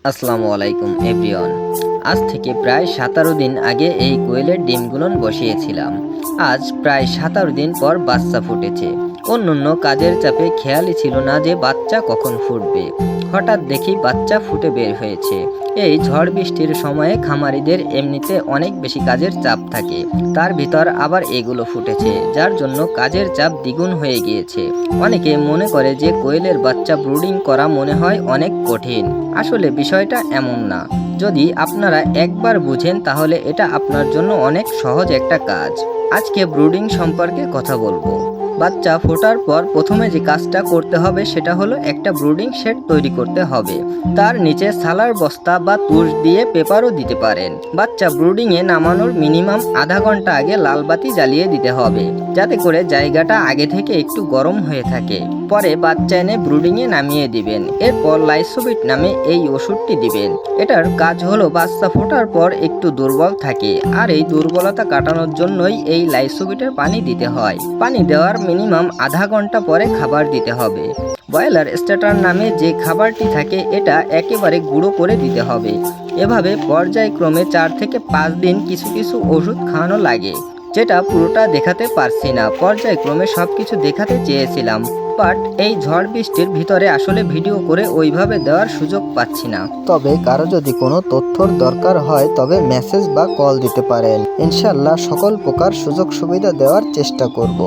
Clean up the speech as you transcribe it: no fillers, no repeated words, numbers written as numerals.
আসসালামু আলাইকুম এভরিওয়ান। আজ থেকে প্রায় 17 দিন আগে এই কোয়েলের ডিমগুলো বসিয়েছিলাম। আজ প্রায় 17 দিন পর বাচ্চা ফুটেছে। অন্যান্য কাজের চাপে খেয়ালই ছিল না যে বাচ্চা কখন ফুটবে। হঠাৎ দেখি বাচ্চা ফুটে বের হয়েছে। এই ঝড় বৃষ্টির সময়ে খামারিদের এমনিতে অনেক বেশি কাজের চাপ থাকে, তার ভিতর আবার এগুলো ফুটেছে, যার জন্য কাজের চাপ দ্বিগুণ হয়ে গিয়েছে। অনেকে মনে করে যে কোয়েলের বাচ্চা ব্রুডিং করা মনে হয় অনেক কঠিন। আসলে বিষয়টা এমন না। যদি আপনারা একবার বুঝেন তাহলে এটা আপনার জন্য অনেক সহজ একটা কাজ। আজকে ব্রুডিং সম্পর্কে কথা বলবো। বাচ্চা ফোটার পর প্রথমে যে কাজটা করতে হবে সেটা হলো একটা ব্রুডিং শেড তৈরি করতে হবে। তার নিচে সালার বস্তা বা তুষ দিয়ে পেপারও দিতে পারেন। বাচ্চা ব্রুডিংয়ে নামানোর মিনিমাম আধা ঘন্টা আগে লাল বাতি জ্বালিয়ে দিতে হবে, যাতে করে জায়গাটা আগে থেকে একটু গরম হয়ে থাকে। পরে বাচ্চা এনে ব্রুডিংয়ে নামিয়ে দিবেন। এরপর লাইসোবিট নামে এই ওষুধটি দিবেন। এটার কাজ হলো বাচ্চা ফোটার পর একটু দুর্বল থাকে, আর এই দুর্বলতা কাটানোর জন্যই এই লাইসোবিটের পানি দিতে হয়। পানি দেওয়ার মিনিমাম আধা ঘন্টা পরে খাবার দিতে হবে। ব্রয়লার স্টার্টার নামে যে খাবারটি থাকে এটা একেবারে গুঁড়ো করে দিতে হবে। এভাবে পর্যায়ক্রমে 4 থেকে 5 দিন কিছু কিছু ওষুধ খাওয়ানো লাগে, যেটা পুরোটা দেখাতে পারছি না। পর্যায়ক্রমে সবকিছু দেখাতে চেয়েছিলাম, বাট এই ঝড় বৃষ্টির ভিতরে আসলে ভিডিও করে ওইভাবে দেওয়ার সুযোগ পাচ্ছি না। তবে কারো যদি কোনো তথ্যর দরকার হয় তবে মেসেজ বা কল দিতে পারেন। ইনশাল্লাহ সকল প্রকার সুযোগ সুবিধা দেওয়ার চেষ্টা করব।